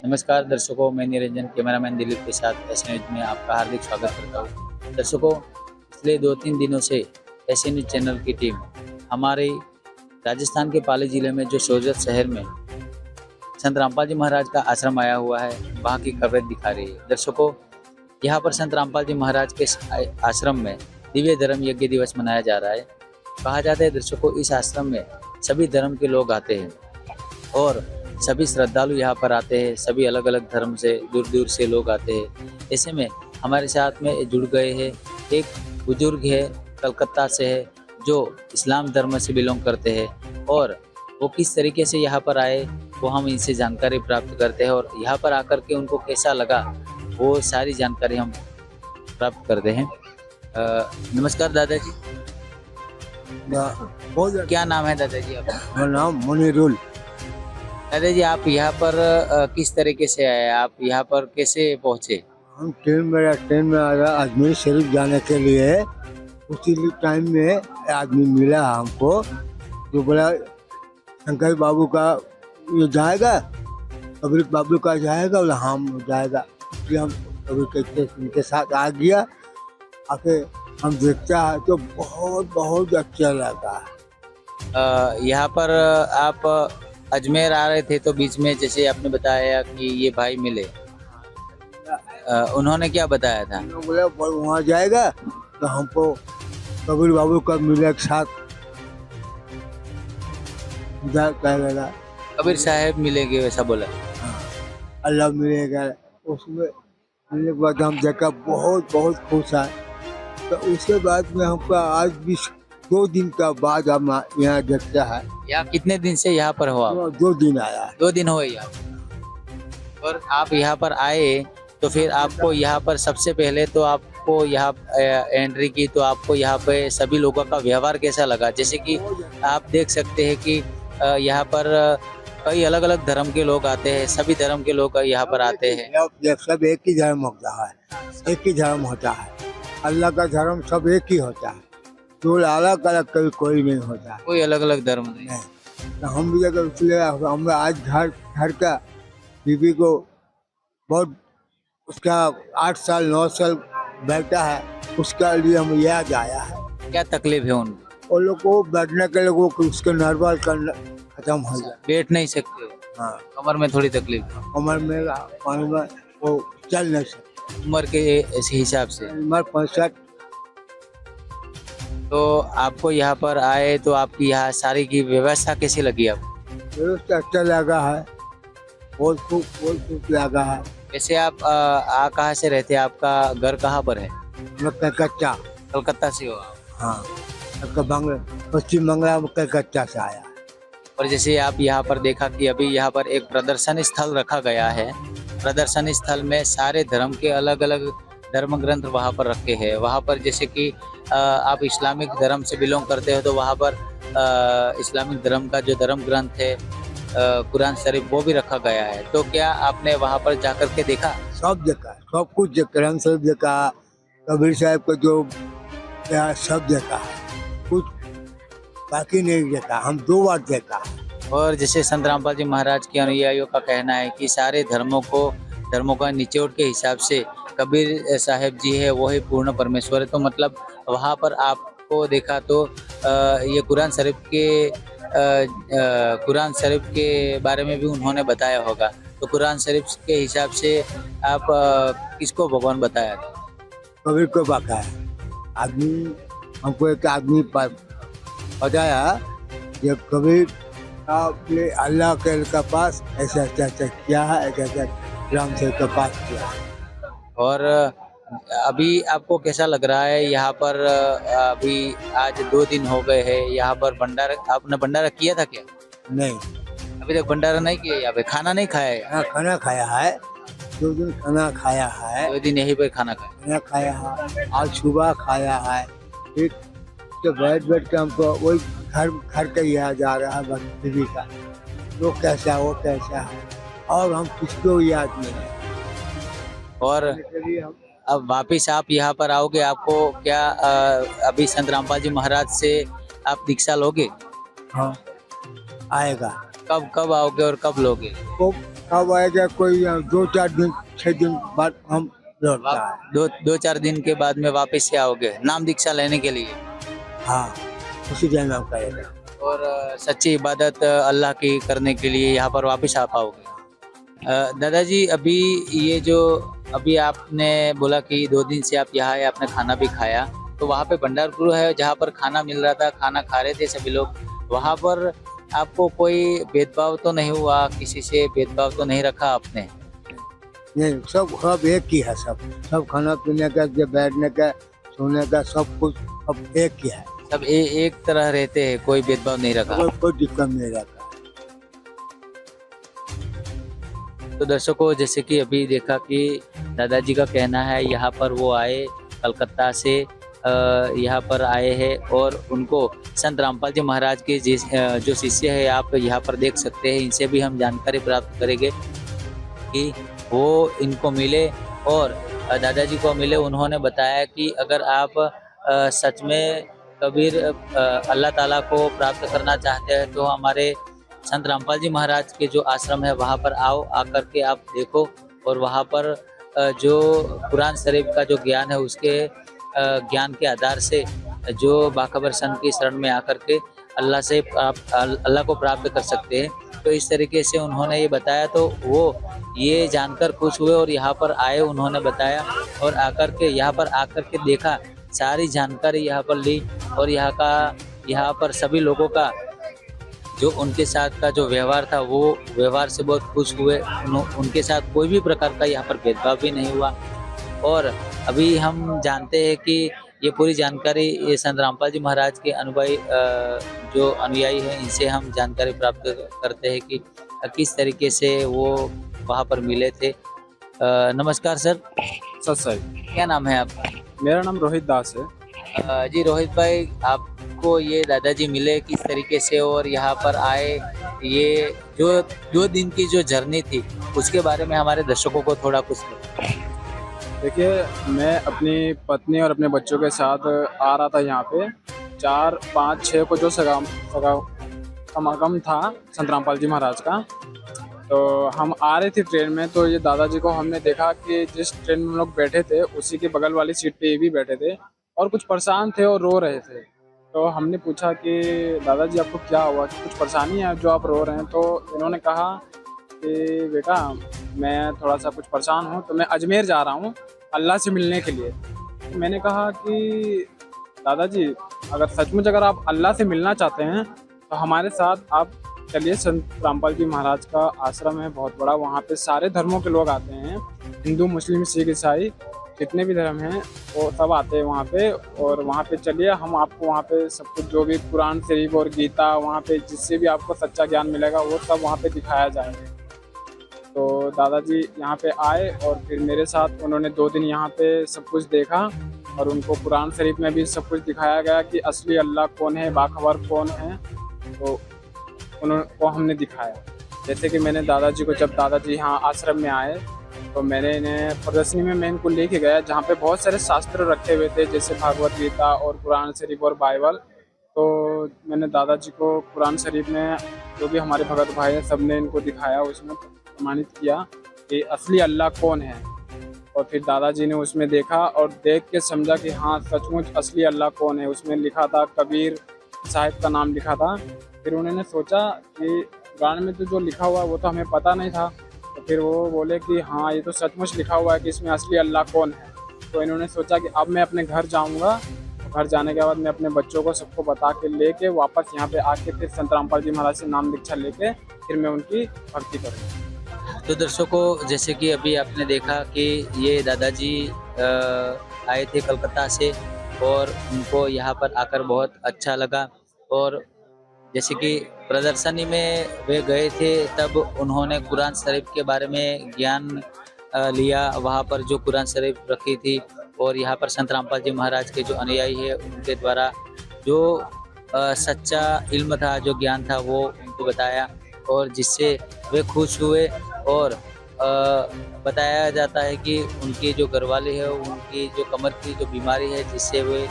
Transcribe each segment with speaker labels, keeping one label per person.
Speaker 1: नमस्कार दर्शकों, मैं निरंजन कैमरामैन दिलीप के साथ एस न्यूज में आपका हार्दिक स्वागत करता हूँ। दर्शकों, पिछले 2-3 दिनों से एस न्यूज चैनल की टीम हमारे राजस्थान के पाली जिले में जो सोजत शहर में संत रामपाल जी महाराज का आश्रम आया हुआ है, वहाँ की खबरें दिखा रही है। दर्शकों, यहाँ पर संत रामपाल जी महाराज के आश्रम में दिव्य धर्म यज्ञ दिवस मनाया जा रहा है। कहा जाता है दर्शकों, इस आश्रम में सभी धर्म के लोग आते हैं और सभी श्रद्धालु यहाँ पर आते हैं। सभी अलग अलग धर्म से दूर दूर से लोग आते हैं। ऐसे में हमारे साथ में जुड़ गए हैं एक बुजुर्ग है, कलकत्ता से है, जो इस्लाम धर्म से बिलोंग करते हैं और वो किस तरीके से यहाँ पर आए वो हम इनसे जानकारी प्राप्त करते हैं और यहाँ पर आकर के उनको कैसा लगा वो सारी जानकारी हम प्राप्त करते हैं। नमस्कार दादाजी। क्या नाम है दादाजी आपका?
Speaker 2: मेरा नाम मुनीरुल।
Speaker 1: दादाजी, आप यहाँ पर किस तरीके से आए? आप यहाँ पर कैसे पहुँचे?
Speaker 2: हम ट्रेन में आ रहा अजमेर शरीफ जाने के लिए। उसी टाइम में आदमी मिला हमको जो बोला शंकर बाबू का ये जाएगा, कबीर बाबू का जाएगा, बोला हम जाएगा। फिर हम कबीर के साथ आ गया। आके हम देखता है तो बहुत बहुत अच्छा लगा।
Speaker 1: यहाँ पर आप अजमेर आ रहे थे तो बीच में जैसे आपने बताया कि ये भाई मिले, उन्होंने क्या बताया था?
Speaker 2: बोला वहाँ जाएगा तो हमको कबीर बाबू का मिले के साथ लगा।
Speaker 1: कबीर साहब मिलेंगे वैसा बोला?
Speaker 2: अल्लाह मिलेगा। उसमें मिलने के बाद हम देखा बहुत बहुत खुश है। तो उसके बाद में हमको आज भी 2 दिन का बाद हम यहाँ देखता है।
Speaker 1: यहाँ कितने दिन से यहाँ पर हो आप?
Speaker 2: 2 दिन आया है।
Speaker 1: 2 दिन हुए यहाँ और आप यहाँ पर आए तो फिर आपको यहाँ पर सबसे पहले तो आपको यहाँ एंट्री की तो आपको यहाँ पे सभी लोगों का व्यवहार कैसा लगा? जैसे कि आप देख सकते हैं कि यहाँ पर कई अलग अलग धर्म के लोग आते हैं, सभी धर्म के लोग यहाँ पर आते हैं।
Speaker 2: सब एक ही धर्म होता है, एक ही धर्म होता है। अल्लाह का धर्म सब एक ही होता है, तो अलग अलग कभी कोई नहीं होता,
Speaker 1: कोई अलग अलग धर्म नहीं।
Speaker 2: तो हम भी अगर इसलिए हम आज घर का बीवी को बहुत उसका 8 साल 9 साल बैठा है, उसका लिए हम याद आया है।
Speaker 1: क्या तकलीफ है उनको?
Speaker 2: वो लोग को बैठने के लिए वो उसके नर्वल करना खत्म हो जाए।
Speaker 1: बैठ नहीं सकते?
Speaker 2: हाँ,
Speaker 1: कमर में थोड़ी तकलीफ?
Speaker 2: उम्र में वो चल नहीं सकते।
Speaker 1: उम्र के इस हिसाब से?
Speaker 2: उम्र 65।
Speaker 1: तो आपको यहाँ पर आए तो आपकी यहाँ सारी की व्यवस्था कैसी लगी आपको?
Speaker 2: व्यवस्था अच्छा लगा है, बहुत खूब लगा है।
Speaker 1: वैसे आप कहाँ से रहते हैं? आपका घर कहाँ पर है?
Speaker 2: कलकत्ता।
Speaker 1: कलकत्ता से हो आप?
Speaker 2: हाँ, पश्चिम बंगाल में कलकत्ता से आया।
Speaker 1: और जैसे आप यहाँ पर देखा कि अभी यहाँ पर एक प्रदर्शन स्थल रखा गया है। प्रदर्शन स्थल में सारे धर्म के अलग अलग धर्म ग्रंथ वहाँ पर रखे हैं। वहाँ पर जैसे कि आप इस्लामिक धर्म से बिलोंग करते हो तो वहाँ पर इस्लामिक धर्म का जो धर्म ग्रंथ है कुरान शरीफ वो भी रखा गया है। तो क्या आपने वहाँ पर जाकर के देखा?
Speaker 2: सब देखा, सब कुछ देखा। कुरान शरीफ देखा, कबीर साहब का जो सब देखा, कुछ बाकी नहीं देखा। हम 2 बार देखा।
Speaker 1: और जैसे संत रामपाल जी महाराज के अनुयायियों का कहना है कि सारे धर्मों का निचोड़ के हिसाब से कबीर साहब जी है वो ही पूर्ण परमेश्वर है। तो मतलब वहाँ पर आपको देखा तो ये कुरान शरीफ के बारे में भी उन्होंने बताया होगा। तो कुरान शरीफ के हिसाब से आप किसको भगवान बताया था?
Speaker 2: कबीर को बताया। आदमी हमको एक आदमी बताया कि कबीर आपने अल्लाह के पास ऐसा ऐसा किया है, ऐसा राम से के पास किया है।
Speaker 1: और अभी आपको कैसा लग रहा है यहाँ पर? अभी आज 2 दिन हो गए हैं यहाँ पर। भंडारा आपने भंडारा किया था क्या?
Speaker 2: नहीं,
Speaker 1: अभी तक भंडारा नहीं किया यहाँ पे? खाना नहीं खाया है?
Speaker 2: हाँ, खाना खाया है। 2 दिन खाना खाया है।
Speaker 1: 2 दिन यहीं पर खाना
Speaker 2: खाया है। आज सुबह खाया है। फिर तो बैठ के हमको वही घर का याद आ रहा है, बस बीवी का वो कैसा है और हम किसको याद नहीं है।
Speaker 1: और अब वापिस आप यहाँ पर आओगे, आपको क्या अभी संत रामपाल जी महाराज से आप दीक्षा लोगे?
Speaker 2: हाँ, आएगा।
Speaker 1: कब आओगे और कब लोगे?
Speaker 2: वो अब आएगा कोई 2-4 दिन 6 दिन बाद हम लौटता है।
Speaker 1: दो चार दिन के बाद में वापस से आओगे नाम दीक्षा लेने के लिए
Speaker 2: हाँ, उसी दिन हम करेगा।
Speaker 1: और सच्ची इबादत अल्लाह की करने के लिए यहाँ पर वापस आ पाओगे। दादाजी अभी ये जो अभी आपने बोला कि 2 दिन से आप यहाँ आए, आपने खाना भी खाया, तो वहाँ पे भंडारपुर है जहाँ पर खाना मिल रहा था, खाना खा रहे थे सभी लोग, वहाँ पर आपको कोई भेदभाव तो नहीं हुआ, किसी से भेदभाव तो नहीं रखा आपने?
Speaker 2: नहीं, सब एक ही है। सब खाना पीने का, बैठने का, सोने का, सब कुछ अब एक ही है।
Speaker 1: सब एक तरह रहते हैं, कोई भेदभाव नहीं रखा।
Speaker 2: कोई दिक्कत नहीं रहता।
Speaker 1: तो दर्शकों, जैसे कि अभी देखा कि दादाजी का कहना है यहाँ पर वो आए कलकत्ता से, यहाँ पर आए हैं और उनको संत रामपाल जी महाराज के जो शिष्य है आप यहाँ पर देख सकते हैं, इनसे भी हम जानकारी प्राप्त करेंगे कि वो इनको मिले और दादाजी को मिले। उन्होंने बताया कि अगर आप सच में कबीर अल्लाह ताला को प्राप्त करना चाहते हैं तो हमारे संत रामपाल जी महाराज के जो आश्रम है वहाँ पर आओ, आकर के आप देखो और वहाँ पर जो कुरान शरीफ का जो ज्ञान है उसके ज्ञान के आधार से जो बाखबर संत की शरण में आकर के अल्लाह को प्राप्त कर सकते हैं। तो इस तरीके से उन्होंने ये बताया, तो वो ये जानकर खुश हुए और यहाँ पर आए, उन्होंने बताया और आकर के यहाँ पर आकर के देखा, सारी जानकारी यहाँ पर ली और यहाँ पर सभी लोगों का जो उनके साथ का जो व्यवहार था वो व्यवहार से बहुत खुश हुए। उनके साथ कोई भी प्रकार का यहाँ पर भेदभाव भी नहीं हुआ। और अभी हम जानते हैं कि ये पूरी जानकारी ये संत रामपाल जी महाराज के जो अनुयायी हैं इनसे हम जानकारी प्राप्त करते हैं कि किस तरीके से वो वहाँ पर मिले थे। नमस्कार सर।
Speaker 3: सर
Speaker 1: क्या नाम है आपका?
Speaker 3: मेरा नाम रोहित दास है।
Speaker 1: जी रोहित भाई, आपको ये दादाजी मिले किस तरीके से और यहाँ पर आए, ये जो 2 दिन की जो जर्नी थी उसके बारे में हमारे दर्शकों को थोड़ा कुछ
Speaker 3: देखिए, मैं अपनी पत्नी और अपने बच्चों के साथ आ रहा था यहाँ पे 4, 5, 6 को जो समागम था संत रामपाल जी महाराज का, तो हम आ रहे थे ट्रेन में। तो ये दादाजी को हमने देखा कि जिस ट्रेन में हम लोग बैठे थे उसी के बगल वाली सीट पे ये भी बैठे थे और कुछ परेशान थे और रो रहे थे। तो हमने पूछा कि दादाजी आपको क्या हुआ, कुछ परेशानी है जो आप रो रहे हैं? तो इन्होंने कहा कि बेटा मैं थोड़ा सा कुछ परेशान हूँ, तो मैं अजमेर जा रहा हूँ अल्लाह से मिलने के लिए। तो मैंने कहा कि दादाजी अगर सचमुच अगर आप अल्लाह से मिलना चाहते हैं तो हमारे साथ आप चलिए। संत रामपाल जी महाराज का आश्रम है बहुत बड़ा, वहाँ पे सारे धर्मों के लोग आते हैं, हिंदू, मुस्लिम, सिख, ईसाई, जितने भी धर्म हैं वो सब आते हैं वहाँ पे। और वहाँ पे चलिए, हम आपको वहाँ पे सब कुछ जो भी कुरान शरीफ और गीता वहाँ पे जिससे भी आपको सच्चा ज्ञान मिलेगा वो सब वहाँ पे दिखाया जाएंगे। तो दादाजी यहाँ पे आए और फिर मेरे साथ उन्होंने 2 दिन यहाँ पे सब कुछ देखा और उनको कुरान शरीफ में भी सब कुछ दिखाया गया कि असली अल्लाह कौन है, बाखबर कौन है, तो उनको हमने दिखाया। जैसे कि मैंने दादाजी को, जब दादाजी यहाँ आश्रम में आए तो मैंने इन्हें प्रदर्शनी में मैं इनको लेके गया जहाँ पे बहुत सारे शास्त्र रखे हुए थे, जैसे भागवत गीता और कुरान शरीफ और बाइबल। तो मैंने दादाजी को कुरान शरीफ में जो भी हमारे भगत भाई हैं सब ने इनको दिखाया, उसमें प्रमाणित किया कि असली अल्लाह कौन है। और फिर दादाजी ने उसमें देखा और देख के समझा कि हाँ सचमुच असली अल्लाह कौन है। उसमें लिखा था, कबीर साहिब का नाम लिखा था। फिर उन्होंने सोचा कि कुरान में तो जो लिखा हुआ वो तो हमें पता नहीं था, तो फिर वो बोले कि हाँ ये तो सचमुच लिखा हुआ है कि इसमें असली अल्लाह कौन है। तो इन्होंने सोचा कि अब मैं अपने घर जाऊँगा, घर जाने के बाद मैं अपने बच्चों को सबको बता के लेके वापस यहाँ पे आके फिर संत रामपाल जी महाराज से नाम दीक्षा लेके फिर मैं उनकी भक्ति करूँगा।
Speaker 1: तो दर्शकों, जैसे कि अभी आपने देखा कि ये दादाजी आए थे कलकत्ता से और उनको यहाँ पर आकर बहुत अच्छा लगा। और जैसे कि प्रदर्शनी में वे गए थे तब उन्होंने कुरान शरीफ के बारे में ज्ञान लिया, वहाँ पर जो कुरान शरीफ रखी थी और यहाँ पर संत रामपाल जी महाराज के जो अनुयायी है उनके द्वारा जो सच्चा इल्म था, जो ज्ञान था वो उनको बताया और जिससे वे खुश हुए। और बताया जाता है कि उनकी जो घरवाली है, उनकी जो कमर की जो बीमारी है जिससे वे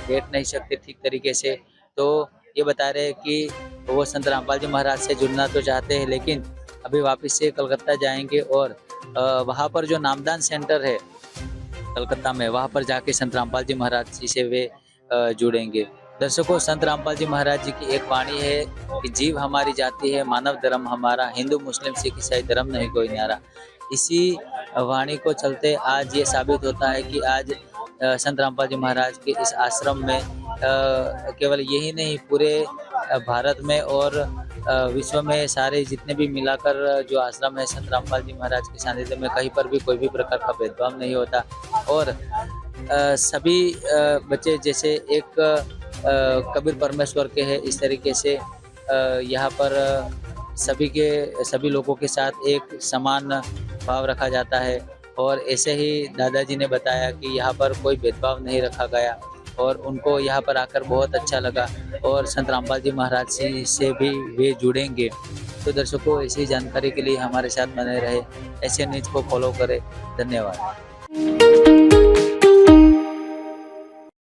Speaker 1: बैठ नहीं सकते ठीक तरीके से, तो ये बता रहे हैं कि वो संत रामपाल जी महाराज से जुड़ना तो चाहते हैं लेकिन अभी वापस से कलकत्ता जाएंगे और वहाँ पर जो नामदान सेंटर है कलकत्ता में, वहाँ पर जाके संत रामपाल जी महाराज जी से वे जुड़ेंगे। दर्शकों, संत रामपाल जी महाराज जी की एक वाणी है कि जीव हमारी जाति है, मानव धर्म हमारा, हिंदू मुस्लिम सिख ईसाई धर्म नहीं कोई न्यारा। इसी वाणी को चलते आज ये साबित होता है कि आज संत रामपाल जी महाराज के इस आश्रम में केवल यही नहीं, पूरे भारत में और विश्व में सारे जितने भी मिलाकर जो आश्रम है संत रामपाल जी महाराज के सानिध्य में, कहीं पर भी कोई भी प्रकार का भेदभाव नहीं होता और सभी बच्चे जैसे एक कबीर परमेश्वर के हैं, इस तरीके से यहाँ पर सभी लोगों के साथ एक समान भाव रखा जाता है। और ऐसे ही दादाजी ने बताया कि यहाँ पर कोई भेदभाव नहीं रखा गया और उनको यहाँ पर आकर बहुत अच्छा लगा और संत रामपाल जी महाराज से भी वे जुड़ेंगे। तो दर्शकों, ऐसी जानकारी के लिए हमारे साथ बने रहे, ऐसे न्यूज़ को फॉलो करें। धन्यवाद।